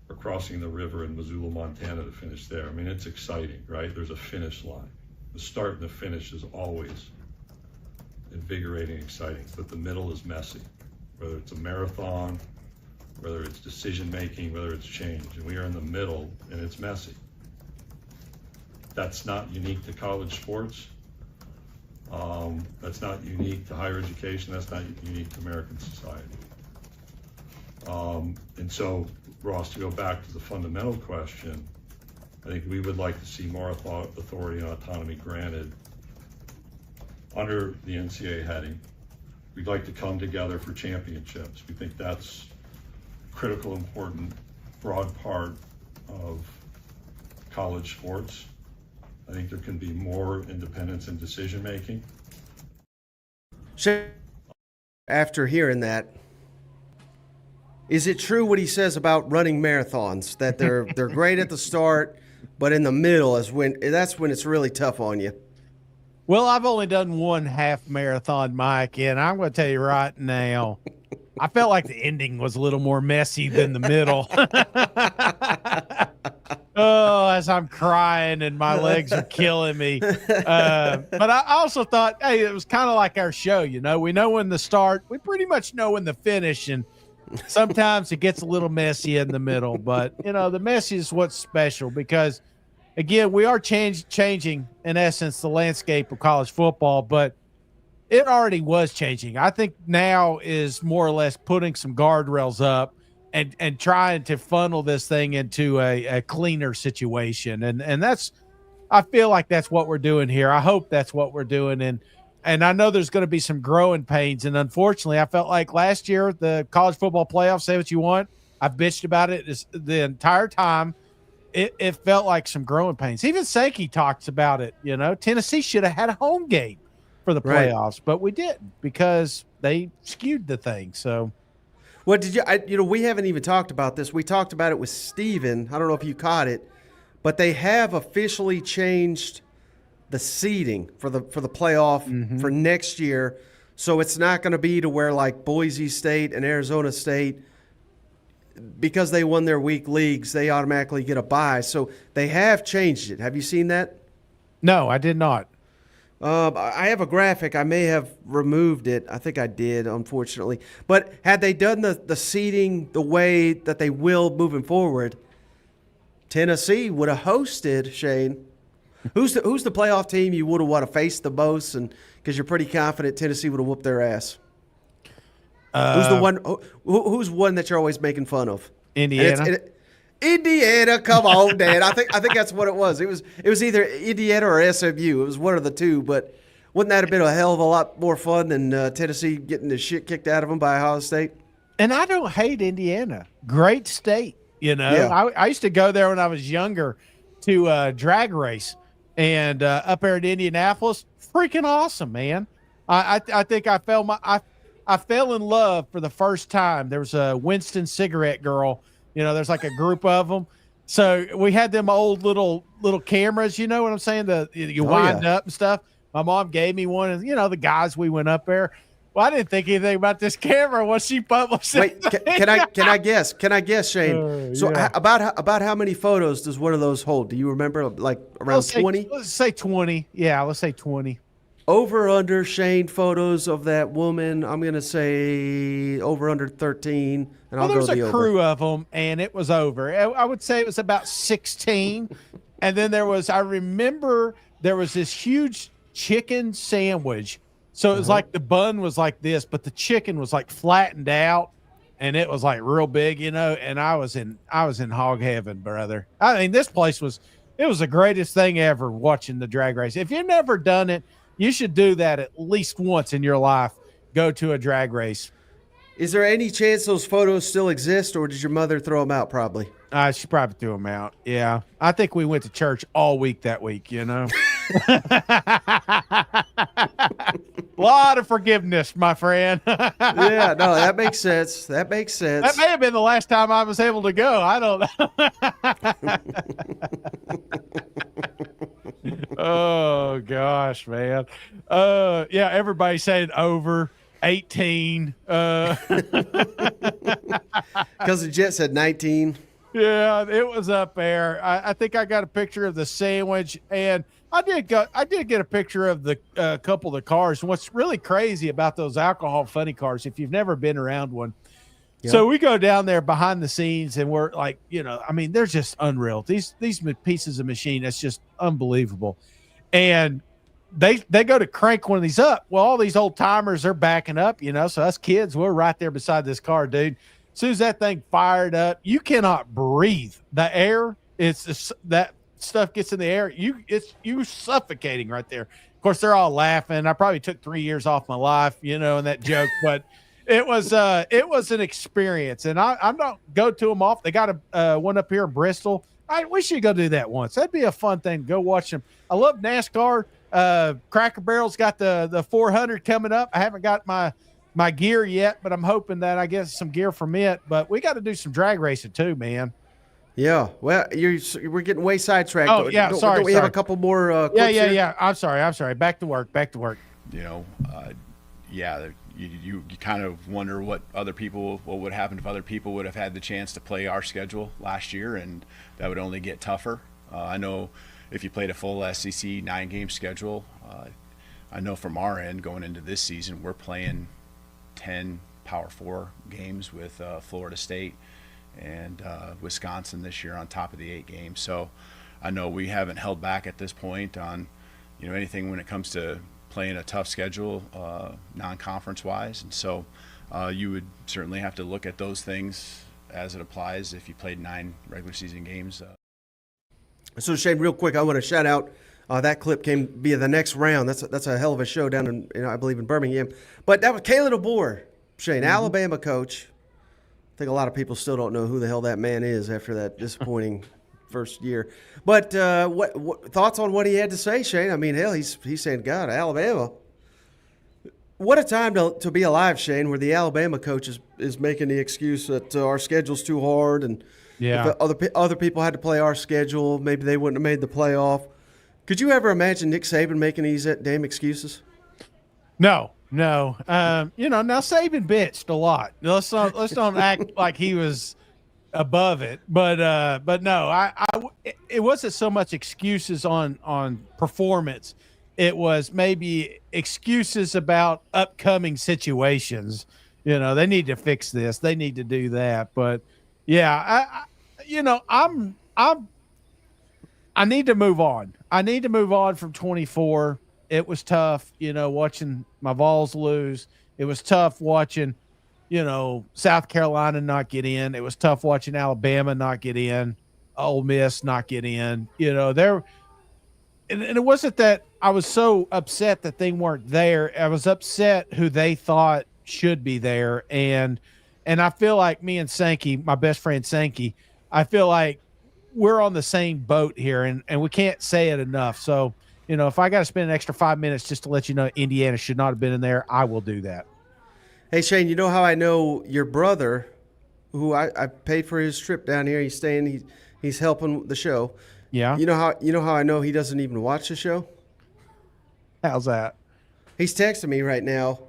or crossing the river in Missoula, Montana to finish there. I mean, it's exciting, right? There's a finish line. The start and the finish is always invigorating, exciting, but the middle is messy, whether it's a marathon, whether it's decision-making, whether it's change, and we are in the middle, and it's messy. That's not unique to college sports. That's not unique to higher education. That's not unique to American society. And so, Ross, to go back to the fundamental question, I think we would like to see more authority and autonomy granted under the NCAA heading. We'd like to come together for championships. We think that's critical, important, broad part of college sports. I think there can be more independence in decision making. After hearing that, is it true what he says about running marathons, that they're great at the start, but in the middle that's when it's really tough on you? Well, I've only done one half marathon, Mike, and I'm going to tell you right now, I felt like the ending was a little more messy than the middle. Oh, as I'm crying and my legs are killing me. But I also thought, hey, it was kind of like our show, we know when the start, we pretty much know when the finish, and sometimes it gets a little messy in the middle, but the messy is what's special, because again, we are changing in essence the landscape of college football, but it already was changing. I think now is more or less putting some guardrails up and trying to funnel this thing into a cleaner situation. And that's, I feel like that's what we're doing here. I hope that's what we're doing. And I know there's going to be some growing pains. And unfortunately, I felt like last year, the college football playoff, say what you want, I've bitched about it the entire time. It felt like some growing pains. Even Sankey talks about it. Tennessee should have had a home game for the playoffs, but we didn't because they skewed the thing. So, what did you? We haven't even talked about this. We talked about it with Steven. I don't know if you caught it, but they have officially changed the seeding for the playoff for next year. So it's not going to be to where like Boise State and Arizona State, because they won their week leagues, they automatically get a bye. So they have changed it. Have you seen that? No, I did not. I have a graphic. I may have removed it. I think I did, unfortunately. But had they done the seeding the way that they will moving forward, Tennessee would have hosted, Shane. Who's the playoff team you would have want to face the most, and because you're pretty confident Tennessee would have whooped their ass? Who's the one? Who's one that you're always making fun of? Indiana. Indiana, come on, Dan. I think that's what it was. It was either Indiana or SMU. It was one of the two. But wouldn't that have been a hell of a lot more fun than Tennessee getting the shit kicked out of them by Ohio State? And I don't hate Indiana. Great state. Yeah. I used to go there when I was younger to drag race, and up there in Indianapolis, freaking awesome, man. I think I fell in love for the first time. There was a Winston cigarette girl. There's like a group of them. So we had them old little cameras, you know what I'm saying? You wind up and stuff. My mom gave me one, and the guys, we went up there. Well, I didn't think anything about this camera once she published it. Wait, can I guess? Can I guess, Shane? So yeah. About how many photos does one of those hold? Do you remember, like around 20? Let's say 20. Yeah, let's say 20. Over under, Shane, photos of that woman, I'm going to say over under 13, and I'll go the over. There was a crew of them, and it was over. I would say it was about 16, And then I remember there was this huge chicken sandwich. So it was like the bun was like this, but the chicken was like flattened out and it was like real big, and I was in hog heaven, brother. I mean, it was the greatest thing ever watching the drag race. If you've never done it, you should do that at least once in your life. Go to a drag race. Is there any chance those photos still exist, or did your mother throw them out? Probably. She probably threw them out. Yeah. I think we went to church all week that week, A lot of forgiveness, my friend. Yeah, no, that makes sense. That makes sense. That may have been the last time I was able to go. I don't know. Oh, gosh, man. Yeah, everybody said over 18. Because the Jet said 19. Yeah, it was up there. I think I got a picture of the sandwich, and I did get a picture of the couple of the cars. And what's really crazy about those alcohol funny cars, if you've never been around one, so we go down there behind the scenes, and we're like, I mean, they're just unreal. These pieces of machine, that's just unbelievable. And they go to crank one of these up. Well, all these old timers are backing up, so us kids, we're right there beside this car, dude. As soon as that thing fired up, you cannot breathe. The air, that stuff gets in the air. You're suffocating right there. Of course, they're all laughing. I probably took 3 years off my life, in that joke, but it was an experience. And I'm not go to them off. They got one up here in Bristol. We should go do that once. That'd be a fun thing to go watch them. I love NASCAR. Cracker Barrel's got the 400 coming up. I haven't got my gear yet, but I'm hoping that I get some gear from it. But we got to do some drag racing too, man. Yeah. Well, we're getting way sidetracked. Oh, yeah. Don't Sorry. we have a couple more? Yeah. I'm sorry. Back to work. You kind of wonder what would happen if other people would have had the chance to play our schedule last year, and that would only get tougher. I know if you played a full SEC 9-game schedule, I know from our end going into this season, we're playing 10 Power 4 games with Florida State and Wisconsin this year on top of the 8 games. So I know we haven't held back at this point on anything when it comes to playing a tough schedule non-conference wise, and so you would certainly have to look at those things as it applies if you played 9 regular season games. So Shane, real quick, I want to shout out that clip came via the next round. That's a hell of a show down in I believe in Birmingham. But that was Kalen DeBoer, Shane, Alabama coach. I think a lot of people still don't know who the hell that man is after that disappointing first year. But what thoughts on what he had to say, Shane? I mean, hell, he's saying, God, Alabama. What a time to be alive, Shane, where the Alabama coach is making the excuse that our schedule's too hard, and if other people had to play our schedule, maybe they wouldn't have made the playoff. Could you ever imagine Nick Saban making these damn excuses? No. Now Saban bitched a lot. Let's not act like he was above it, but no, it wasn't so much excuses on performance. It was maybe excuses about upcoming situations. They need to fix this. They need to do that. But yeah, I need to move on. I need to move on from 24. It was tough, watching my Vols lose. It was tough watching, South Carolina not get in. It was tough watching Alabama not get in, Ole Miss not get in. And it wasn't that I was so upset that they weren't there. I was upset who they thought should be there. And I feel like me and Sankey, my best friend Sankey, I feel like we're on the same boat here, and we can't say it enough. So, if I got to spend an extra 5 minutes just to let you know Indiana should not have been in there, I will do that. Hey, Shane, you know how I know your brother, who I paid for his trip down here, he's staying, he's helping the show. Yeah. You know how I know he doesn't even watch the show? How's that? He's texting me right now.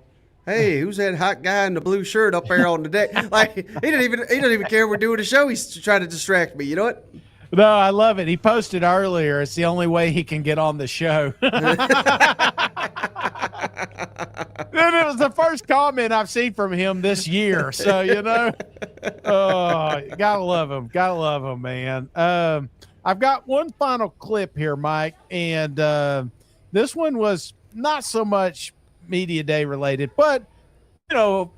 Hey, who's that hot guy in the blue shirt up there on the deck? Like he doesn't even care we're doing a show. He's trying to distract me. You know what? No, I love it. He posted earlier. It's the only way he can get on the show. Dude, it was the first comment I've seen from him this year. So, gotta love him. Gotta love him, man. I've got one final clip here, Mike, and this one was not so much media day related, but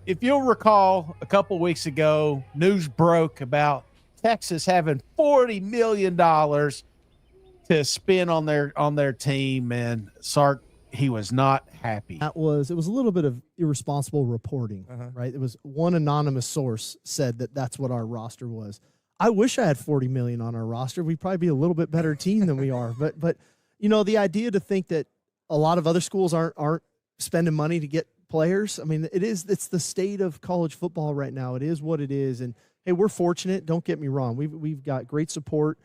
if you'll recall, a couple weeks ago, news broke about Texas having $40 million to spend on their team, and Sark, he was not happy. It was a little bit of irresponsible reporting, right? It was one anonymous source said that's what our roster was. I wish I had 40 million on our roster. We'd probably be a little bit better team than we are. But the idea to think that a lot of other schools aren't spending money to get players. I mean, it's the state of college football right now. It is what it is. And hey, we're fortunate. Don't get me wrong. We've got great support.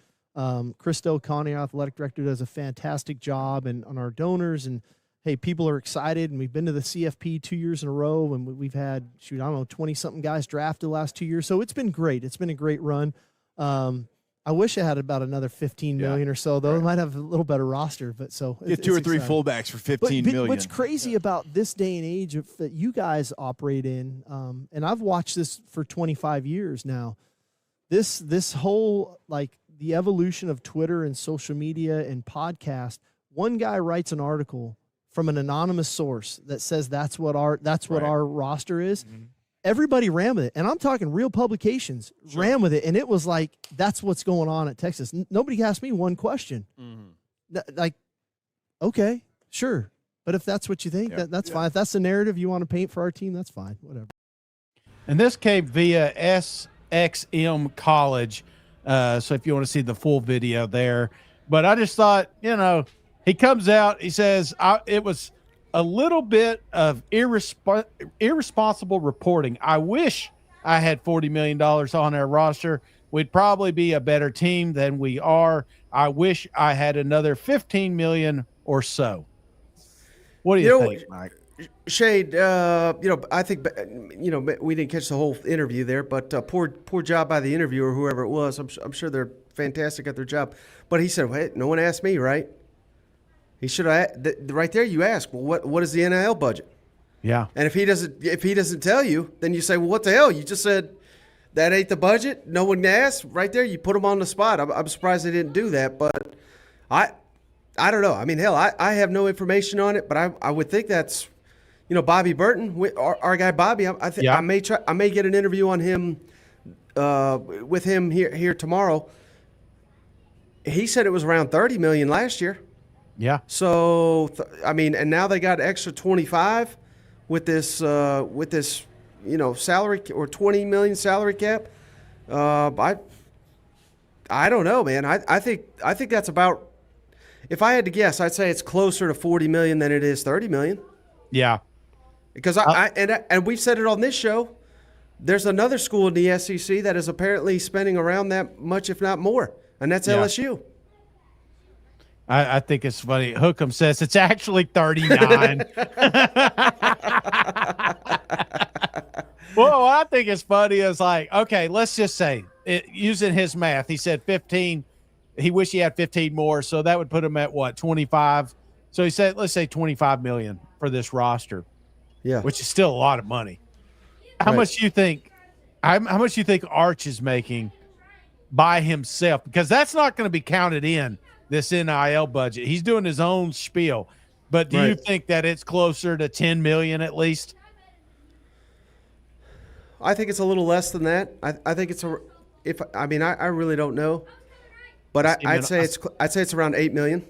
Christo Connie, our athletic director, does a fantastic job and on our donors. And hey, people are excited. And we've been to the CFP 2 years in a row. And we've had, 20 something guys drafted the last 2 years. So it's been great. It's been a great run. I wish I had about another 15 million or so, though. I might have a little better roster, but so get two or three fullbacks for 15 million. What's crazy about this day and age that you guys operate in, and I've watched this for 25 years now, this whole, like, the evolution of Twitter and social media and podcast, one guy writes an article from an anonymous source that says that's what our roster is. Mm-hmm. Everybody ran with it, and I'm talking real publications ran with it, and it was like, that's what's going on at Texas. Nobody asked me one question. Like, okay, sure, but if that's what you think, that's fine. If that's the narrative you want to paint for our team, that's fine, whatever. And this came via SXM College, so if you want to see the full video there. But I just thought, he comes out, he says, it was a little bit of irresponsible reporting. I wish I had $40 million on our roster. We'd probably be a better team than we are. I wish I had another 15 million or so. What do you think, Mike? Shade, I think, we didn't catch the whole interview there, but poor job by the interviewer, whoever it was. I'm sure they're fantastic at their job. But he said, "Hey, no one asked me, right?" He should have right there. You ask, well, what is the NIL budget? Yeah. And if he doesn't tell you, then you say, well, what the hell? You just said that ain't the budget. No one asked. Right there, you put him on the spot. I'm surprised they didn't do that, but I don't know. I mean, hell, I have no information on it, but I would think that's, Bobby Burton, our guy Bobby. I may get an interview on him with him here tomorrow. He said it was around 30 million last year. Yeah. So, and now they got extra 25 with this, salary or 20 million salary cap. I don't know, man. I think that's about, if I had to guess, I'd say it's closer to 40 million than it is 30 million. Yeah. Because and we've said it on this show, there's another school in the SEC that is apparently spending around that much, if not more, and that's LSU. I think it's funny. Hookham says it's actually 39. Well, what I think is funny is like, okay, let's just say, using his math, he said 15. He wished he had 15 more, so that would put him at what, 25? So he said, let's say 25 million for this roster. Yeah, which is still a lot of money. How much do you think? How much do you think Arch is making by himself? Because that's not going to be counted in this NIL budget. He's doing his own spiel. But do you think that it's closer to 10 million at least? I think it's a little less than that. I think it's I really don't know. But I'd say it's around 8 million.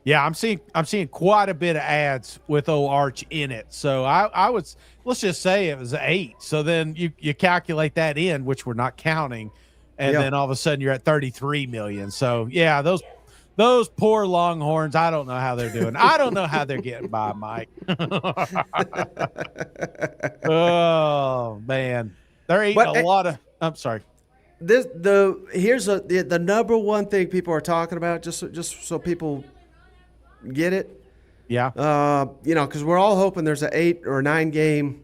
Yeah, I'm seeing quite a bit of ads with old Arch in it. So I would, let's just say it was 8. So then you calculate that in, which we're not counting, and then all of a sudden you're at 33 million. So yeah, those poor Longhorns, I don't know how they're doing. I don't know how they're getting by, Mike. Oh man, they're eating a lot of. I'm sorry. Here's the number one thing people are talking about, just so people get it. Yeah. Because we're all hoping there's an 8 or 9 game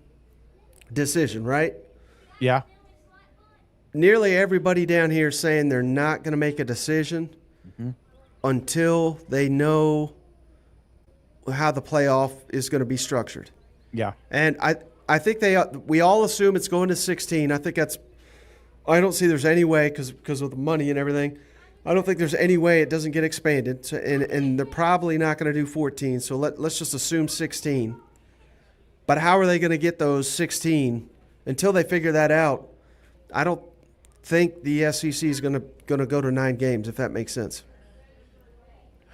decision, right? Yeah. Nearly everybody down here is saying they're not going to make a decision until they know how the playoff is going to be structured. Yeah. And I think we all assume it's going to 16. I don't see there's any way because of the money and everything I don't think there's any way it doesn't get expanded, so, and they're probably not going to do 14. So let's just assume 16. But how are they going to get those 16 until they figure that out? I don't think the SEC is going to go to 9 games, if that makes sense.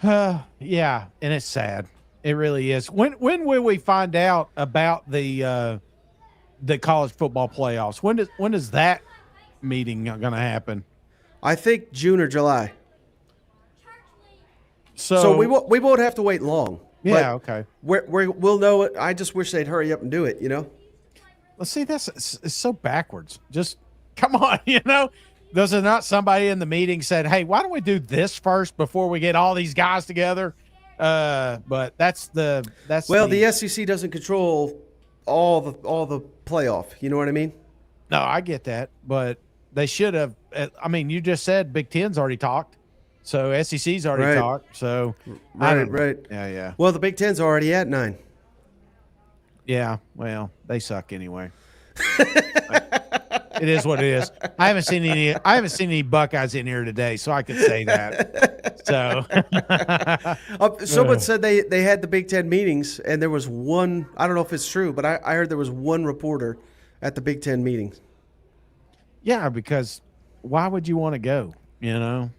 Yeah, and it's sad. It really is. When will we find out about the college football playoffs? When is that meeting going to happen? I think June or July. So we won't have to wait long. Yeah, okay. We'll know it. I just wish they'd hurry up and do it, Let's see, it's so backwards. Just come on, Does it not somebody in the meeting said, hey, why don't we do this first before we get all these guys together? But the SEC doesn't control all the playoff. You know what I mean? No, I get that, but they should have. I mean, you just said Big Ten's already talked, so SEC's already talked. So right. Yeah. Well, the Big Ten's already at 9. Yeah. Well, they suck anyway. It is what it is. I haven't seen any Buckeyes in here today, so I could say that. So someone said they had the Big Ten meetings, and there was one. I don't know if it's true, but I heard there was one reporter at the Big Ten meetings. Yeah, because why would you want to go? And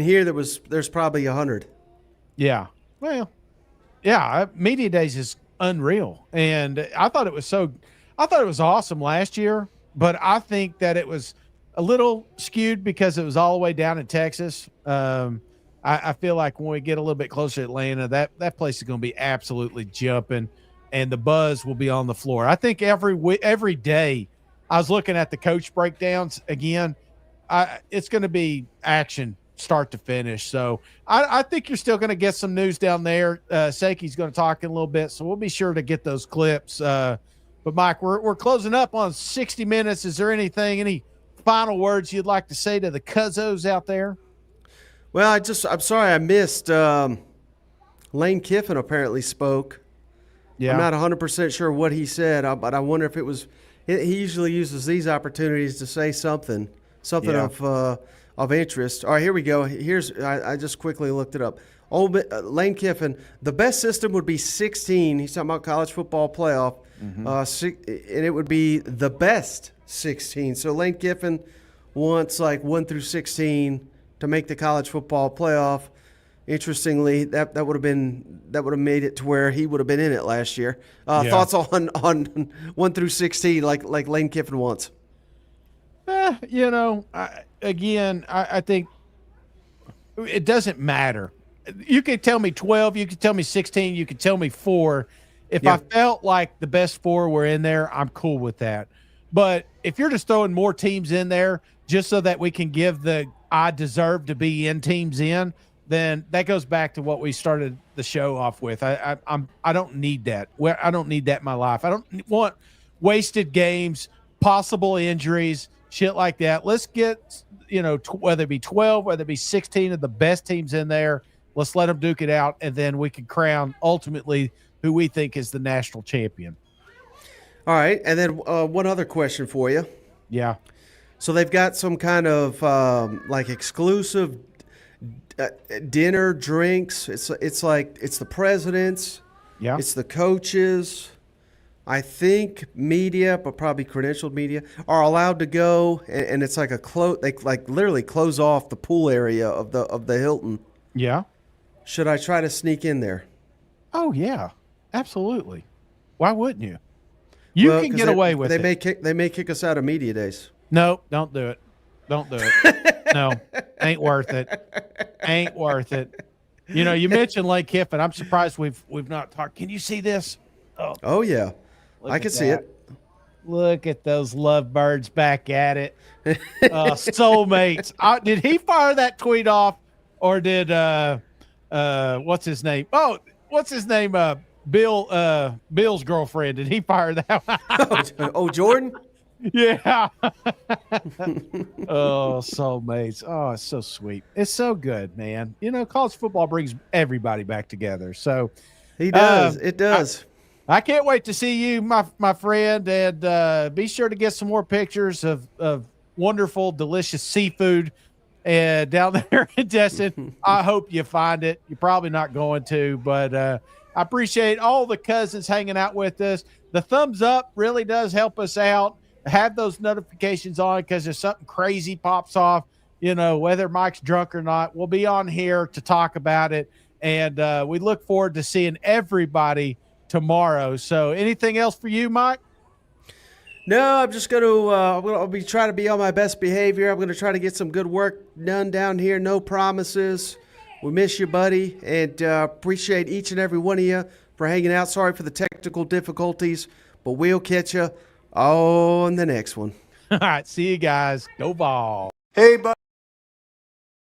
here there's probably 100. Yeah. Well, yeah. Media Days is unreal, and I thought it was awesome last year. But I think that it was a little skewed because it was all the way down in Texas. I feel like when we get a little bit closer to Atlanta, that place is going to be absolutely jumping, and the buzz will be on the floor. I think every day I was looking at the coach breakdowns again. It's going to be action start to finish. So I think you're still going to get some news down there. Sakie's going to talk in a little bit, so we'll be sure to get those clips. But Mike, we're closing up on 60 minutes. Is there any final words you'd like to say to the Cuzzos out there? Well, I'm sorry I missed. Lane Kiffin apparently spoke. Yeah. I'm not 100% sure what he said, but I wonder if it was. He usually uses these opportunities to say something of interest. All right, here we go. I just quickly looked it up. Lane Kiffin, the best system would be 16. He's talking about college football playoff. Mm-hmm. And it would be the best 16. So Lane Kiffin wants like 1 through 16 to make the college football playoff. Interestingly, that would have made it to where he would have been in it last year. Thoughts on 1 through 16, like Lane Kiffin wants? I think it doesn't matter. You could tell me 12, you could tell me 16, you could tell me 4. If I felt like the best 4 were in there, I'm cool with that. But if you're just throwing more teams in there just so that we can give the I deserve to be in teams in, then that goes back to what we started the show off with. I don't need that. I don't need that in my life. I don't want wasted games, possible injuries, shit like that. Let's get, whether it be 12, whether it be 16 of the best teams in there, let's let them duke it out, and then we can crown ultimately who we think is the national champion. All right, and then one other question for you. Yeah. So they've got some kind of exclusive dinner, drinks. It's like it's the presidents. Yeah. It's the coaches. I think media, but probably credentialed media, are allowed to go, and it's like they literally close off the pool area of the Hilton. Yeah. Should I try to sneak in there? Oh yeah, absolutely. Why wouldn't you? You can get away with it. They may kick us out of media days. No, don't do it. Don't do it. No, ain't worth it. Ain't worth it. You mentioned Lane Kiffin. I'm surprised we've not talked. Can you see this? Oh yeah, I can see it. Look at those lovebirds back at it. Soulmates. Did he fire that tweet off, or did what's his name? Oh, what's his name? Bill's girlfriend. Did he fire that one? Oh, Jordan? Yeah. Oh, soulmates. Oh, it's so sweet. It's so good, man. College football brings everybody back together. So he does. It does. I can't wait to see you, my friend, and be sure to get some more pictures of wonderful, delicious seafood and down there in Destin. I hope you find it. You're probably not going to, but I appreciate all the cousins hanging out with us. The thumbs up really does help us out. Have those notifications on because if something crazy pops off, whether Mike's drunk or not, we'll be on here to talk about it. And we look forward to seeing everybody tomorrow. So anything else for you, Mike? No, I'm just I'll be trying to be on my best behavior. I'm going to try to get some good work done down here. No promises. We miss you, buddy, and appreciate each and every one of you for hanging out. Sorry for the technical difficulties, but we'll catch you on the next one. All right. See you guys. Go Ball. Hey, bud.